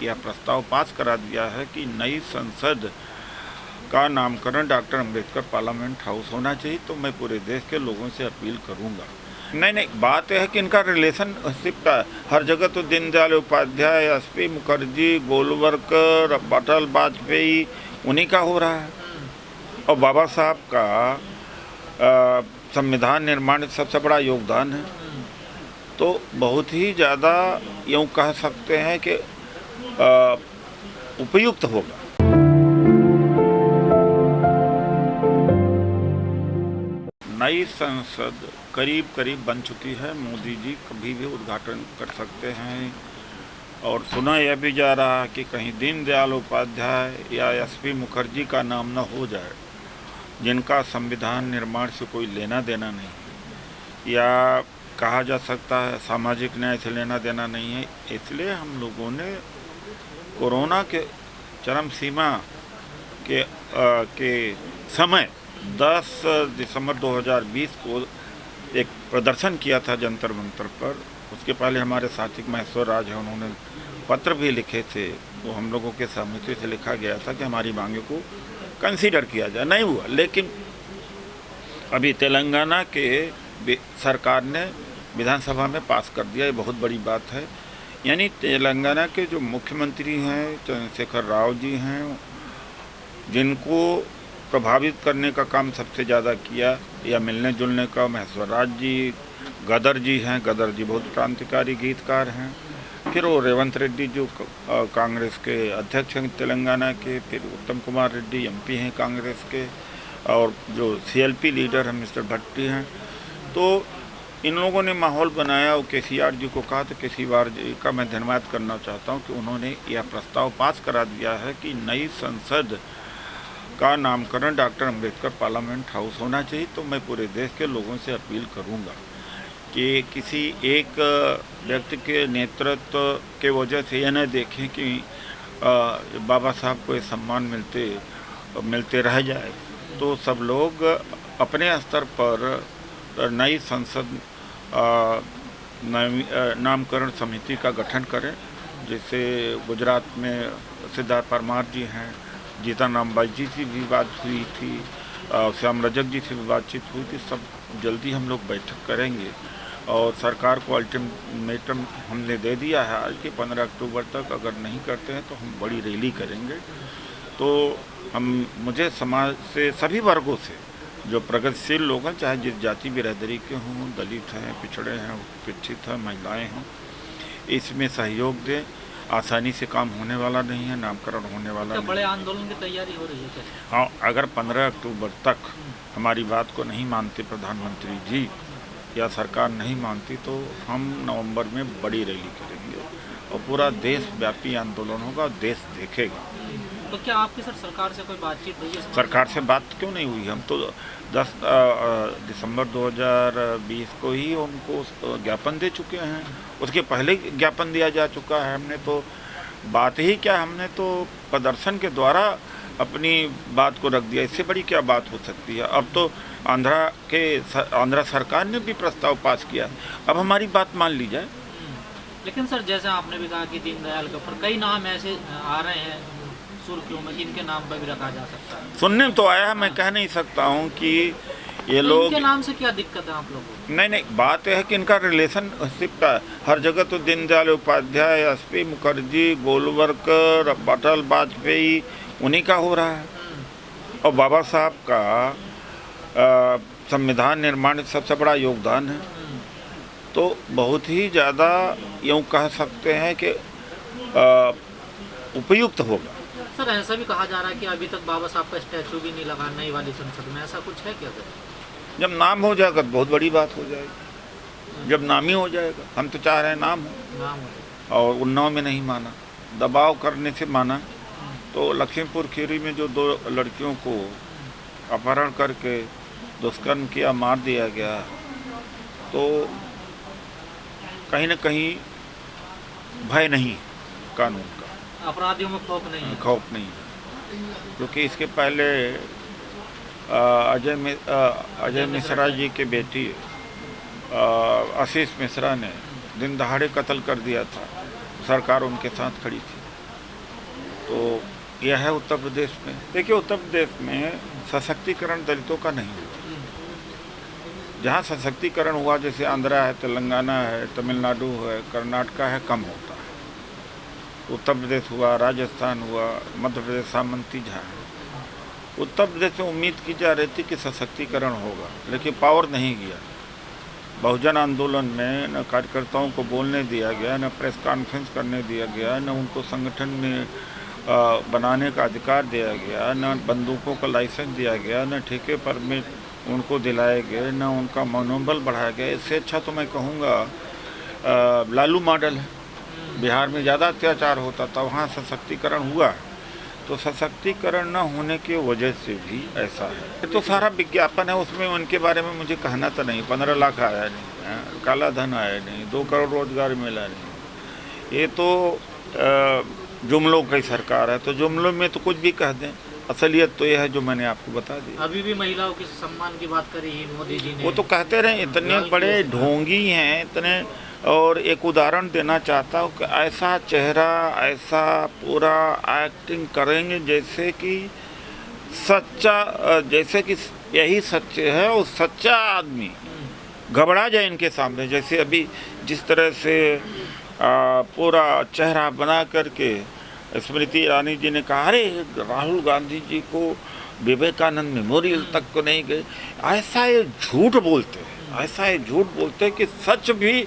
यह प्रस्ताव पास करा दिया है कि नई संसद का नामकरण डॉक्टर अम्बेडकर पार्लियामेंट हाउस होना चाहिए, तो मैं पूरे देश के लोगों से अपील करूंगा। नहीं, बात यह है कि इनका रिलेशनशिप का हर जगह तो दीनदयाल उपाध्याय, एसपी मुखर्जी, गोलवलकर, अटल वाजपेयी उन्हीं का हो रहा है, और बाबा साहब का संविधान निर्माण में सबसे बड़ा योगदान है। तो बहुत ही ज़्यादा यूँ कह सकते हैं कि उपयुक्त होगा। नई संसद करीब बन चुकी है, मोदी जी कभी भी उद्घाटन कर सकते हैं, और सुना यह भी जा रहा है कि कहीं दीनदयाल उपाध्याय या एसपी मुखर्जी का नाम न हो जाए, जिनका संविधान निर्माण से कोई लेना देना नहीं है, या कहा जा सकता है सामाजिक न्याय से लेना देना नहीं है। इसलिए हम लोगों ने कोरोना के चरम सीमा के समय 10 दिसंबर 2020 को एक प्रदर्शन किया था जंतर मंतर पर। उसके पहले हमारे साथी महेश्वर राज हैं, उन्होंने पत्र भी लिखे थे, वो हम लोगों के सहमति से लिखा गया था कि हमारी मांगों को कंसीडर किया जाए। नहीं हुआ, लेकिन अभी तेलंगाना के सरकार ने विधानसभा में पास कर दिया, ये बहुत बड़ी बात है। यानी तेलंगाना के जो मुख्यमंत्री हैं चंद्रशेखर राव जी हैं, जिनको प्रभावित करने का काम सबसे ज़्यादा किया या मिलने जुलने का महेश्वर राज जी, गदर जी हैं, गदर जी बहुत क्रांतिकारी गीतकार हैं। फिर वो रेवंत रेड्डी जो कांग्रेस के अध्यक्ष हैं तेलंगाना के, फिर उत्तम कुमार रेड्डी एमपी हैं कांग्रेस के, और जो सीएलपी लीडर हैं मिस्टर भट्टी हैं। तो इन लोगों ने माहौल बनाया, और केसीआर जी को कहा, तो केसीआर जी का मैं धन्यवाद करना चाहता हूँ कि उन्होंने यह प्रस्ताव पास करा दिया है कि नई संसद का नामकरण डॉक्टर अम्बेडकर पार्लियामेंट हाउस होना चाहिए। तो मैं पूरे देश के लोगों से अपील करूंगा कि किसी एक व्यक्ति के नेतृत्व के वजह से यह न देखें कि बाबा साहब को ये सम्मान मिलते रह जाए। तो सब लोग अपने स्तर पर नई संसद नामकरण समिति का गठन करें। जैसे गुजरात में सिद्धार्थ परमार जी हैं, जीतन बाई जी से भी बात हुई थी, श्याम रजक जी से भी बातचीत हुई थी। सब जल्दी हम लोग बैठक करेंगे, और सरकार को अल्टीमेटम हमने दे दिया है आज कि 15 अक्टूबर तक अगर नहीं करते हैं तो हम बड़ी रैली करेंगे। तो मुझे समाज से सभी वर्गों से जो प्रगतिशील लोग हैं, चाहे जिस जाति बिरादरी के हों, दलित हैं, पिछड़े हैं, उपेक्षित हैं, महिलाएं हैं, इसमें सहयोग दें। आसानी से काम होने वाला नहीं है, नामकरण होने वाला नहीं। बड़े आंदोलन की तैयारी हो रही है क्या? हाँ, अगर 15 अक्टूबर तक हमारी बात को नहीं मानते प्रधानमंत्री जी या सरकार नहीं मानती, तो हम नवंबर में बड़ी रैली करेंगे और पूरा देशव्यापी आंदोलन होगा, देश देखेगा। तो क्या आपकी सरकार से कोई बातचीत हुई है? सरकार से बात क्यों नहीं हुई? हम तो 10 दिसंबर 2020 को ही उनको ज्ञापन दे चुके हैं। उसके पहले ज्ञापन दिया जा चुका है। हमने तो बात ही क्या, हमने तो प्रदर्शन के द्वारा अपनी बात को रख दिया। इससे बड़ी क्या बात हो सकती है? अब तो आंध्रा सरकार ने भी प्रस्ताव पास किया, अब हमारी बात मान ली जाए। लेकिन सर, जैसे आपने भी कहा कि दीनदयाल के ऊपर कई नाम ऐसे आ रहे हैं सुर्खियों में, जिनके नाम पर भी रखा जा सकता है। सुनने में तो आया है, मैं कह नहीं सकता हूँ कि ये तो लोग। इनके नाम से क्या दिक्कत है आप लोगों को? नहीं, बात यह है कि इनका रिलेशनशिप का हर जगह तो दीनदयाल उपाध्याय, एसपी मुखर्जी, गोलवलकर, अटल वाजपेयी उन्हीं का हो रहा है, और बाबा साहब का संविधान निर्माण में सबसे बड़ा योगदान है। तो बहुत ही ज़्यादा यूँ कह सकते हैं कि उपयुक्त होगा। सर, ऐसा भी कहा जा रहा है कि अभी तक बाबा साहब का स्टैचू भी नहीं लगा नई वाली संसद में, ऐसा कुछ है क्या सर? जब नाम हो जाएगा तो बहुत बड़ी बात हो जाएगी। जब नाम ही हो जाएगा, हम तो चाह रहे हैं नाम हो, और उन्नाव में नहीं माना, दबाव करने से माना। तो लखीमपुर खीरी में जो 2 लड़कियों को अपहरण करके दुष्कर्म किया, मार दिया गया, तो कहीं न कहीं भय नहीं कानून का, अपराधियों में खौफ नहीं है। खौफ नहीं है। क्योंकि इसके पहले अजय मिश्रा जी के बेटी आशीष मिश्रा ने दिन दहाड़े कत्ल कर दिया था, सरकार उनके साथ खड़ी थी। तो यह है उत्तर प्रदेश में। देखिए, उत्तर प्रदेश में सशक्तिकरण दलितों का नहीं हुआ। जहाँ सशक्तिकरण हुआ, जैसे आंध्रा है, तेलंगाना है, तमिलनाडु है, कर्नाटका है, कम होता है। उत्तर प्रदेश हुआ, राजस्थान हुआ, मध्य प्रदेश सामंती जहाँ है। उत्तर प्रदेश में उम्मीद की जा रही थी कि सशक्तिकरण होगा, लेकिन पावर नहीं गया। बहुजन आंदोलन में न कार्यकर्ताओं को बोलने दिया गया, न प्रेस कॉन्फ्रेंस करने दिया गया, न उनको संगठन में बनाने का अधिकार दिया गया, न बंदूकों का लाइसेंस दिया गया, न ठेके परमिट उनको दिलाए गए, न उनका मनोबल बढ़ाया गया। इससे अच्छा तो मैं कहूँगा लालू मॉडल है। बिहार में ज़्यादा अत्याचार होता था, वहाँ सशक्तिकरण हुआ। तो सशक्तिकरण न होने की वजह से भी ऐसा है। ये तो सारा विज्ञापन है, उसमें उनके बारे में मुझे कहना तो नहीं। 15 लाख आया नहीं, काला धन आया नहीं, 2 करोड़ रोजगार मिला नहीं। ये तो जुमलों की सरकार है, तो जुमलों में तो कुछ भी कह दें। असलियत तो यह है जो मैंने आपको बता दी। अभी भी महिलाओं के सम्मान की बात करी है मोदी जी ने। वो तो कहते रहे, इतने बड़े ढोंगी हैं इतने। और एक उदाहरण देना चाहता हूँ कि ऐसा चेहरा, ऐसा पूरा एक्टिंग करेंगे जैसे कि सच्चा, जैसे कि यही सच्चे है और सच्चा आदमी घबरा जाए इनके सामने। जैसे अभी जिस तरह से पूरा चेहरा बना करके स्मृति ईरानी जी ने कहा, अरे राहुल गांधी जी को विवेकानंद मेमोरियल तक को नहीं गए। ऐसा ये झूठ बोलते हैं, ऐसा ये झूठ बोलते हैं कि सच भी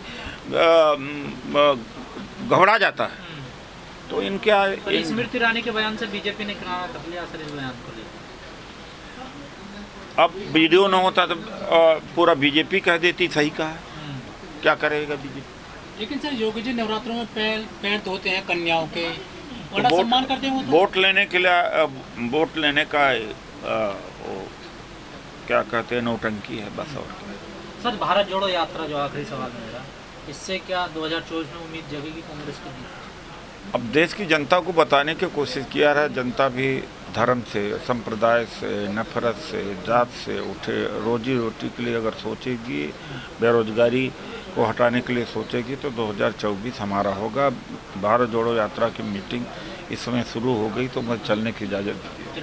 घबरा जाता है। तो इनके स्मृति ईरानी के बयान से बीजेपी ने करारा कर लिया असर इस बयान को लेकर। अब वीडियो न होता तो पूरा बीजेपी कह देती सही कहा है। क्या करेगा बीजेपी? लेकिन सर, योगी जी नवरात्रों में पैर धोते हैं कन्याओं के, बड़ा सम्मान करते हैं। वोट लेने के लिए वोट लेने का वो क्या कहते हैं, नौटंकी है बस। और सर, भारत जोड़ो यात्रा, जो आखिरी सवाल मेरा, इससे क्या 2024 में उम्मीद जगेगी कांग्रेस की? अब देश की जनता को बताने की कोशिश किया है। जनता भी धर्म से, संप्रदाय से, नफरत से, जात से उठे। रोजी रोटी के लिए अगर सोचेगी, बेरोजगारी को हटाने के लिए सोचेगी, तो 2024 हमारा होगा। भारत जोड़ो यात्रा की मीटिंग इस समय शुरू हो गई, तो मुझे चलने की इजाज़त दीजिए।